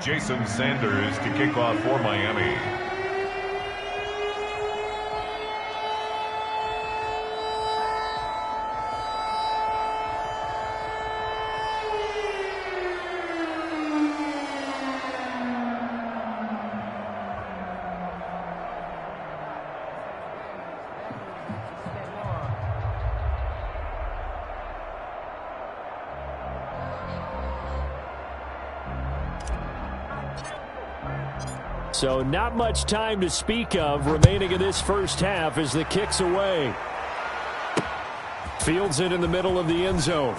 Jason Sanders to kick off for Miami. So not much time to speak of remaining in this first half as the kick's away. Fields it in the middle of the end zone.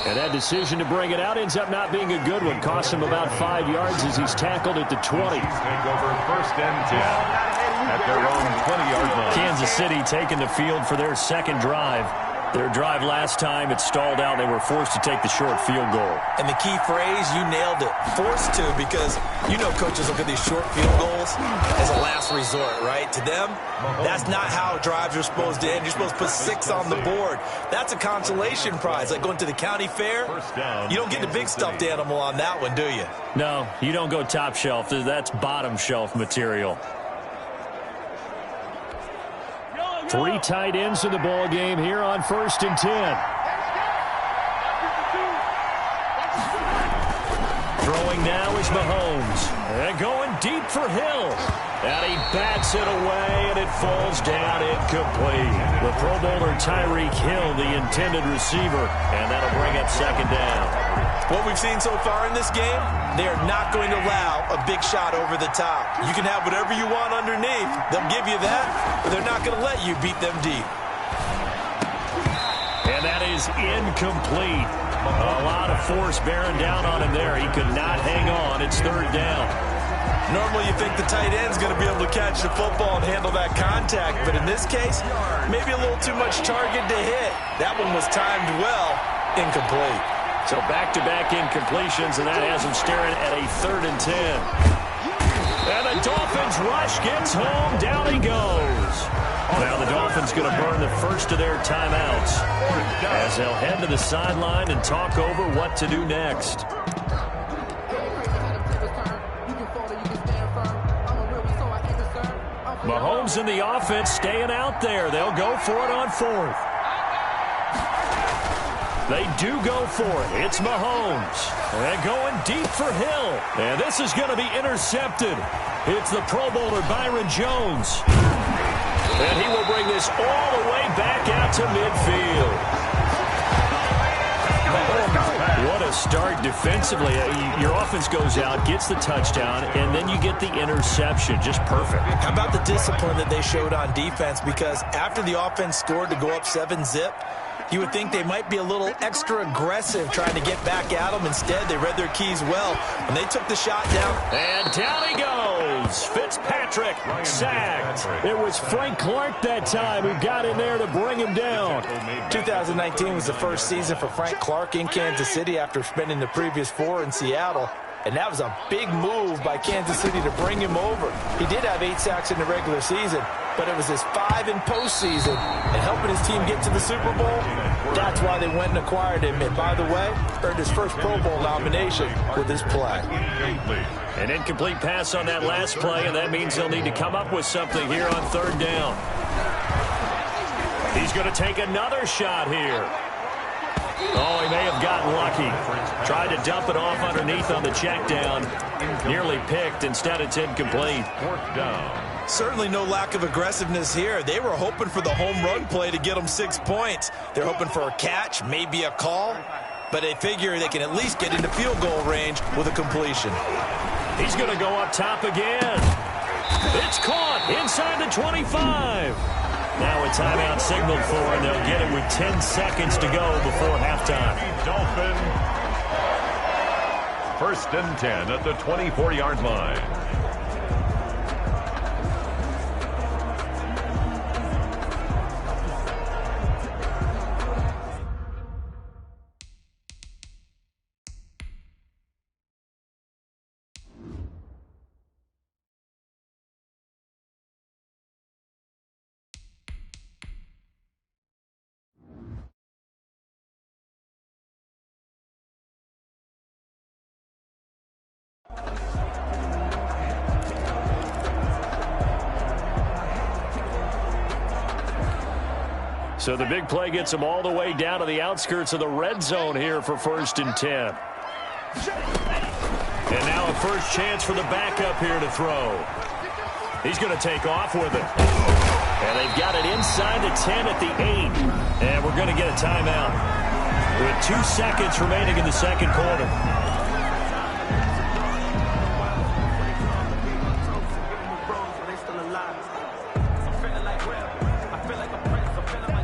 And that decision to bring it out ends up not being a good one. Costs him about 5 yards as he's tackled at the 20. Take over 1st and 10 at their own 20-yard line. Kansas City taking the field for their second drive. Their drive last time, it stalled out. They were forced to take the short field goal. And the key phrase, you nailed it, forced to, because you know coaches look at these short field goals as a last resort, right? To them, that's not how drives are supposed to end. You're supposed to put 6 on the board. That's a consolation prize, like going to the county fair. You don't get the big stuffed animal on that one, do you? No, you don't go top shelf. That's bottom shelf material. 3 tight ends in the ball game here on 1st and 10. Throwing now is Mahomes. And going deep for Hill. And he bats it away, and it falls down incomplete. The Pro Bowler Tyreek Hill, the intended receiver, and that'll bring up 2nd down. What we've seen so far in this game, they are not going to allow a big shot over the top. You can have whatever you want underneath. They'll give you that, but they're not going to let you beat them deep. And that is incomplete. A lot of force bearing down on him there. He could not hang on. It's 3rd down. Normally you think the tight end's going to be able to catch the football and handle that contact, but in this case, maybe a little too much target to hit. That one was timed well, incomplete. So back-to-back incompletions, and that has him staring at a 3rd and 10. And the Dolphins rush gets home. Down he goes. Now the Dolphins going to burn the first of their timeouts as they'll head to the sideline and talk over what to do next. Mahomes in the offense staying out there. They'll go for it on 4th. They do go for it. It's Mahomes. And going deep for Hill. And this is going to be intercepted. It's the Pro Bowler Byron Jones. And he will bring this all the way back out to midfield. What a start defensively. Your offense goes out, gets the touchdown, and then you get the interception. Just perfect. How about the discipline that they showed on defense? Because after the offense scored to go up 7-zip, you would think they might be a little extra aggressive trying to get back at them. Instead, they read their keys well, and they took the shot down. And down he goes. Fitzpatrick sacked. It was Frank Clark that time who got in there to bring him down. 2019 was the first season for Frank Clark in Kansas City after spending the previous 4 in Seattle. And that was a big move by Kansas City to bring him over. He did have 8 sacks in the regular season, but it was his 5 in postseason. And helping his team get to the Super Bowl, that's why they went and acquired him. And by the way, earned his first Pro Bowl nomination with this play. An incomplete pass on that last play, and that means they'll need to come up with something here on 3rd down. He's going to take another shot here. Oh, he may have gotten lucky. Tried to dump it off underneath on the check down. Nearly picked. Instead, it's incomplete. 4th down. Certainly no lack of aggressiveness here. They were hoping for the home run play to get them 6 points. They're hoping for a catch, maybe a call. But they figure they can at least get into field goal range with a completion. He's going to go up top again. It's caught inside the 25. Now a timeout signaled for, and they'll get it with 10 seconds to go before halftime. Dolphin. 1st and 10 at the 24-yard line. So the big play gets him all the way down to the outskirts of the red zone here for 1st and 10. And now a first chance for the backup here to throw. He's going to take off with it. And they've got it inside the 10 at the 8. And we're going to get a timeout with 2 seconds remaining in the second quarter.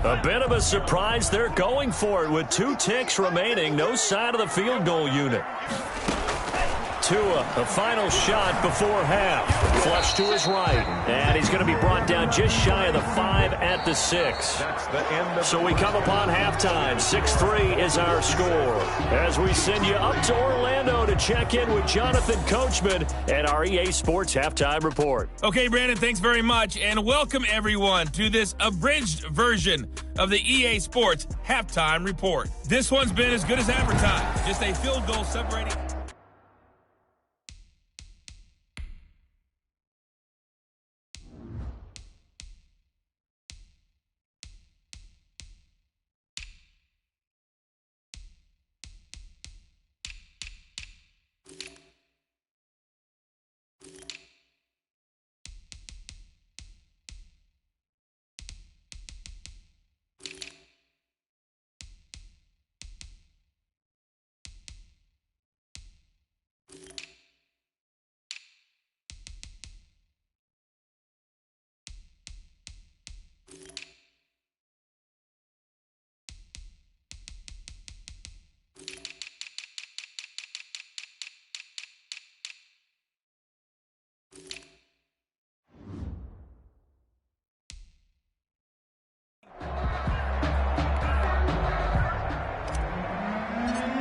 A bit of a surprise. They're going for it with 2 ticks remaining. No sign of the field goal unit. Tua, a final shot before half. Flush to his right. And he's going to be brought down just shy of the 5 at the 6. That's the end of So we come upon halftime. 6-3 is our score. As we send you up to Orlando to check in with Jonathan Coachman and our EA Sports Halftime Report. Okay, Brandon, thanks very much. And welcome, everyone, to this abridged version of the EA Sports Halftime Report. This one's been as good as advertised. Just a field goal separating...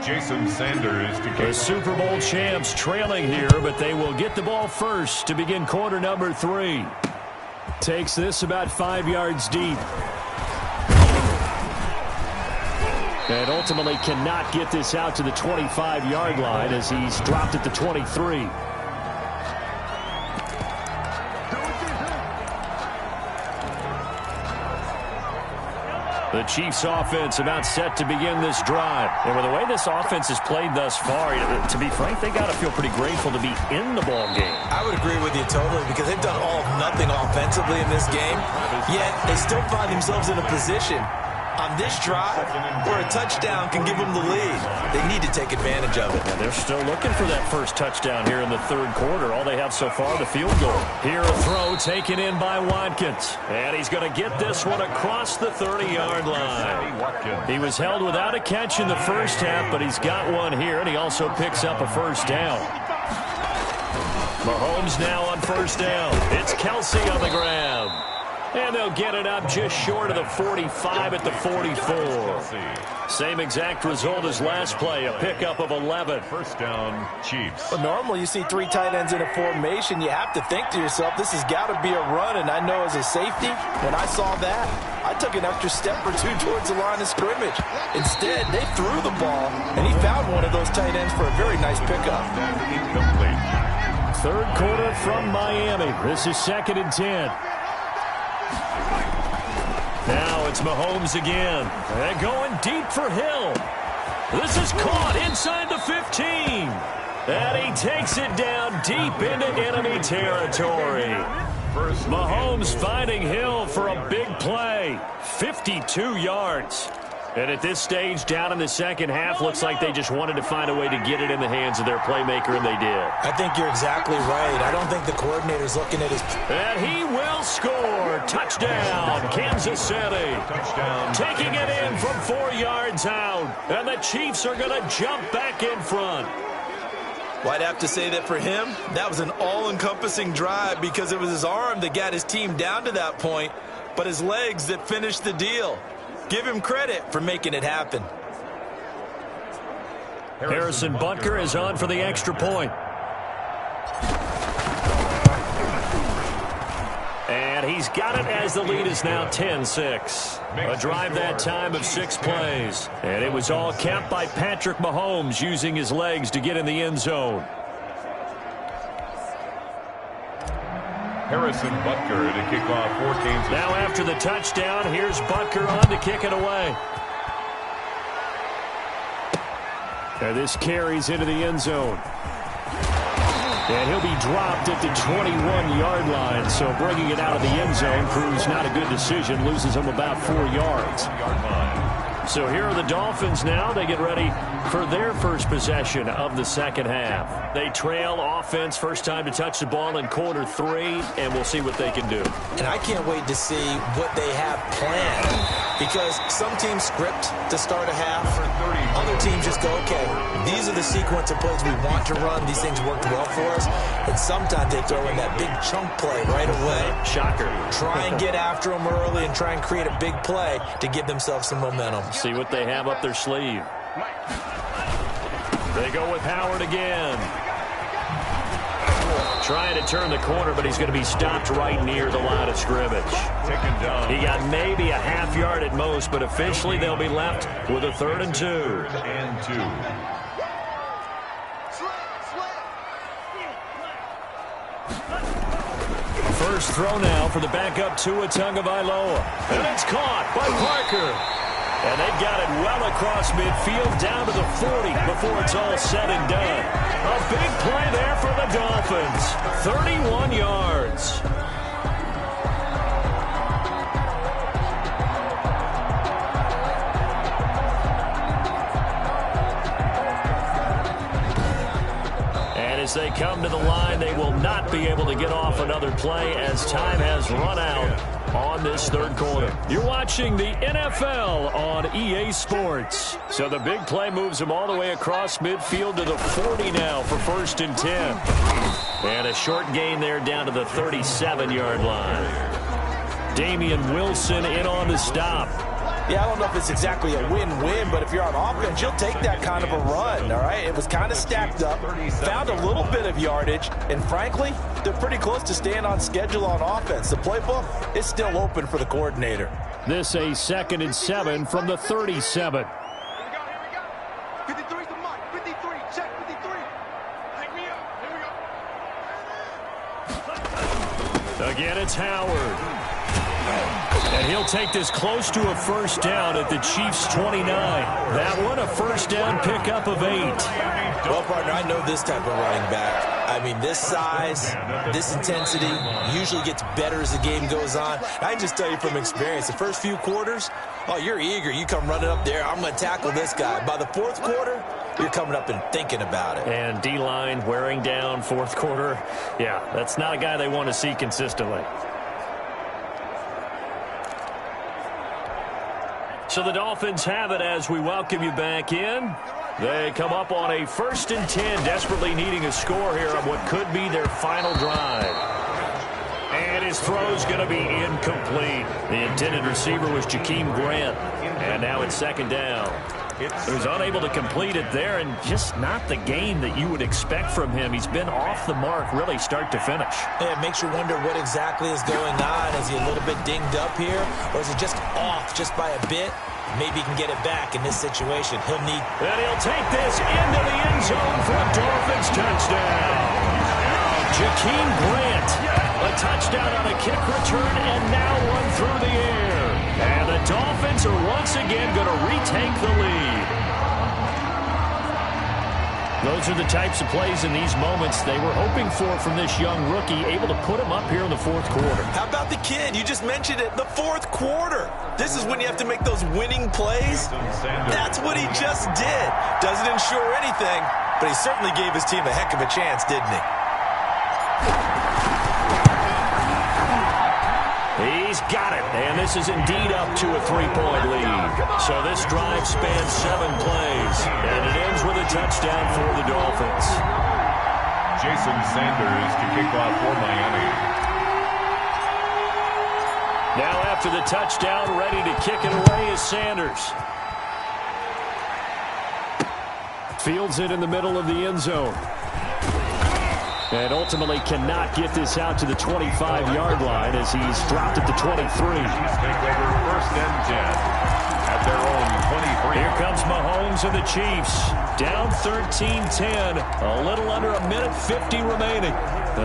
Jason Sanders to The kick. Super Bowl champs trailing here, but they will get the ball first to begin quarter number 3. Takes this about 5 yards deep. And ultimately cannot get this out to the 25-yard line as he's dropped at the 23. The Chiefs offense about set to begin this drive. And with the way this offense has played thus far, to be frank, they got to feel pretty grateful to be in the ball game. I would agree with you totally because they've done all of nothing offensively in this game, yet they still find themselves in a position on this drive where a touchdown can give them the lead. They need to take advantage of it. And they're still looking for that first touchdown here in the third quarter. All they have so far, the field goal. Here a throw taken in by Watkins. And he's going to get this one across the 30-yard line. He was held without a catch in the first half, but he's got one here, and he also picks up a first down. Mahomes now on first down. It's Kelsey on the ground. And they'll get it up just short of the 45 at the 44. Same exact result as last play, a pickup of 11. First down, Chiefs. Well, normally you see 3 tight ends in a formation. You have to think to yourself, this has got to be a run. And I know as a safety, when I saw that, I took an extra step or 2 towards the line of scrimmage. Instead, they threw the ball, and he found one of those tight ends for a very nice pickup. Incomplete. Third quarter from Miami. This is 2nd and 10. Now it's Mahomes again. And going deep for Hill. This is caught inside the 15. And he takes it down deep into enemy territory. Mahomes finding Hill for a big play. 52 yards. And at this stage, down in the second half, looks like they just wanted to find a way to get it in the hands of their playmaker, and they did. I think you're exactly right. I don't think the coordinator's looking at his... And he will score. Touchdown, Kansas City. Touchdown. Taking it in from 4 yards out. And the Chiefs are going to jump back in front. Well, I'd have to say that for him, that was an all-encompassing drive because it was his arm that got his team down to that point, but his legs that finished the deal. Give him credit for making it happen. Harrison Butker is on for the extra point. And he's got it as the lead is now 10-6. A drive that time of 6 plays. And it was all capped by Patrick Mahomes using his legs to get in the end zone. Harrison Butker to kick off for Kansas. Now after the touchdown, here's Butker on to kick it away. And this carries into the end zone. And he'll be dropped at the 21-yard line. So bringing it out of the end zone proves not a good decision. Loses him about 4 yards. So here are the Dolphins now. They get ready for their first possession of the second half. They trail offense, first time to touch the ball in quarter 3, and we'll see what they can do. And I can't wait to see what they have planned, because some teams script to start a half. Other teams just go, okay, these are the sequence of plays we want to run. These things worked well for us. And sometimes they throw in that big chunk play right away. Shocker. Try and get after them early and try and create a big play to give themselves some momentum. See what they have up their sleeve. They go with Howard again. Trying to turn the corner, but he's going to be stopped right near the line of scrimmage. He got maybe a half yard at most, but officially they'll be left with a 3rd and 2. First throw now for the backup Tua Tagovailoa. And it's caught by Parker. And they've got it well across midfield down to the 40 before it's all said and done. A big play there for the Dolphins. 31 yards. And as they come to the line, they will not be able to get off another play as time has run out on this 3rd quarter. You're watching the NFL on EA Sports. So the big play moves them all the way across midfield to the 40 now for 1st and 10. And a short gain there down to the 37-yard line. Damian Wilson in on the stop. Yeah, I don't know if it's exactly a win-win, but if you're on offense, you'll take that kind of a run, all right? It was kind of stacked up, found a little bit of yardage, and frankly, they're pretty close to staying on schedule on offense. The playbook is still open for the coordinator. This a 2nd and 7 from the 37. Here we go. 53's the mark. 53, check 53. Take me up. Here we go. Again, it's Howard. And he'll take this close to a 1st down at the Chiefs' 29. That one, a 1st down pickup of 8. Well, partner, I know this type of running back. I mean, this size, this intensity usually gets better as the game goes on. I can just tell you from experience, the first few quarters, oh, you're eager. You come running up there, I'm going to tackle this guy. By the 4th quarter, you're coming up and thinking about it. And D-line wearing down 4th quarter. Yeah, that's not a guy they want to see consistently. So the Dolphins have it as we welcome you back in. They come up on a 1st and 10, desperately needing a score here on what could be their final drive. And his throw's going to be incomplete. The intended receiver was Jakeem Grant. And now it's 2nd down. He was unable to complete it there, and just not the game that you would expect from him. He's been off the mark really start to finish. Yeah, it makes you wonder what exactly is going on. Is he a little bit dinged up here, or is it just off just by a bit? Maybe he can get it back in this situation. And he'll take this into the end zone for a Dolphins touchdown. Jakeem Grant, a touchdown on a kick return, and now one through the air. And the Dolphins are once again going to retake the lead. Those are the types of plays in these moments they were hoping for from this young rookie, able to put him up here in the 4th quarter. How about the kid? You just mentioned it, the 4th quarter. This is when you have to make those winning plays. That's what he just did. Doesn't ensure anything, but he certainly gave his team a heck of a chance, didn't he? He's got it, and this is indeed up to a 3-point lead. So this drive spans 7 plays, and it ends with a touchdown for the Dolphins. Jason Sanders to kick off for Miami. Now after the touchdown, ready to kick it away is Sanders. Fields it in the middle of the end zone. And ultimately cannot get this out to the 25-yard line as he's dropped at the 23. Chiefs take over 1st and 10 at their own 23. Here comes Mahomes and the Chiefs. Down 13-10. A little under a minute 50 remaining.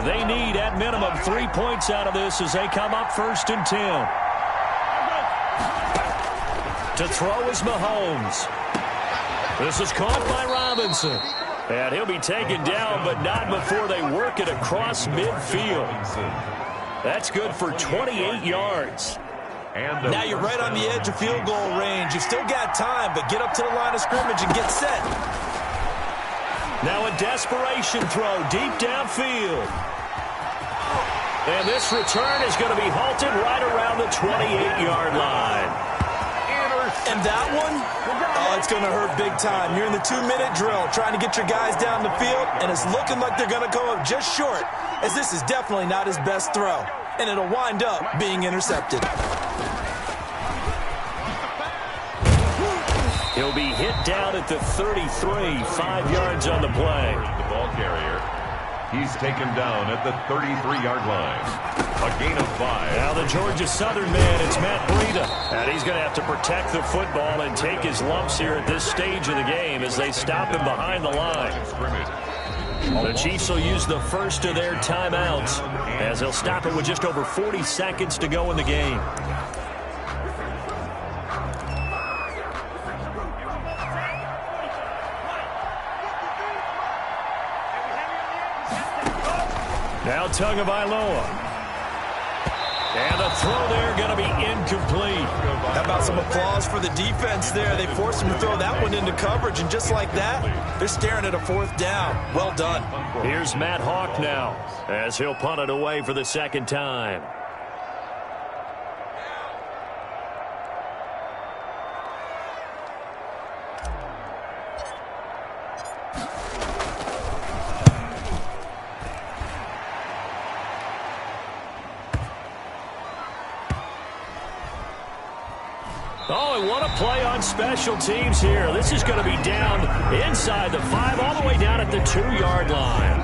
They need, at minimum, 3 points out of this as they come up 1st and 10. To throw is Mahomes. This is caught by Robinson. And he'll be taken down, but not before they work it across midfield. That's good for 28 yards. And Now you're right on the edge of field goal range. You've still got time, but get up to the line of scrimmage and get set. Now a desperation throw deep downfield. And this return is going to be halted right around the 28-yard line. And that one, oh, it's going to hurt big time. You're in the 2-minute drill trying to get your guys down the field, and it's looking like they're going to come up just short, as this is definitely not his best throw. And it'll wind up being intercepted. He'll be hit down at the 33, 5 yards on the play. The ball carrier. He's taken down at the 33-yard line. A gain of 5. Now the Georgia Southern man, it's Matt Breida. And he's going to have to protect the football and take his lumps here at this stage of the game as they stop him behind the line. The Chiefs will use the first of their timeouts as they'll stop it with just over 40 seconds to go in the game. Now Tagovailoa. And the throw there going to be incomplete. How about some applause for the defense there? They forced him to throw that one into coverage, and just like that, they're staring at a 4th down. Well done. Here's Matt Hawk now as he'll punt it away for the second time. Oh, and what a play on special teams here. This is going to be down inside the 5, all the way down at the 2-yard line.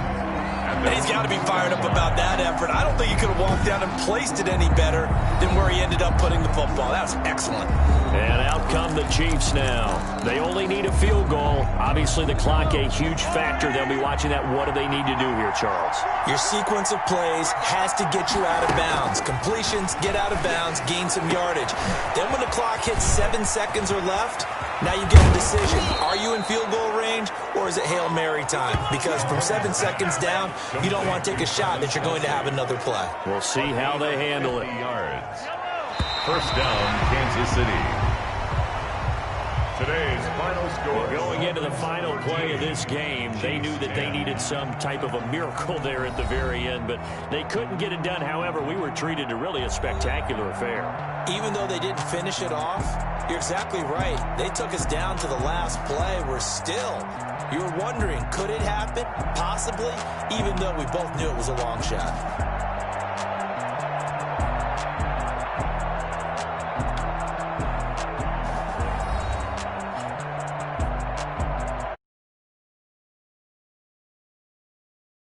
And he's got to be fired up about that effort. I don't think he could have walked down and placed it any better than where he ended up putting the football. That was excellent. And out come the Chiefs now. They only need a field goal. Obviously, the clock a huge factor. They'll be watching that. What do they need to do here, Charles? Your sequence of plays has to get you out of bounds. Completions, get out of bounds, gain some yardage. Then when the clock hits 7 seconds or left, now you get a decision. Are you in field goal range, or is it Hail Mary time? Because from 7 seconds down, you don't want to take a shot that you're going to have another play. We'll see how they handle it. Yards. First down, Kansas City. Today's final score. Going into the final play of this game, they knew that they needed some type of a miracle there at the very end, but they couldn't get it done. However, we were treated to really a spectacular affair. Even though they didn't finish it off, you're exactly right. They took us down to the last play. We're still, you were wondering, could it happen? Possibly, even though we both knew it was a long shot.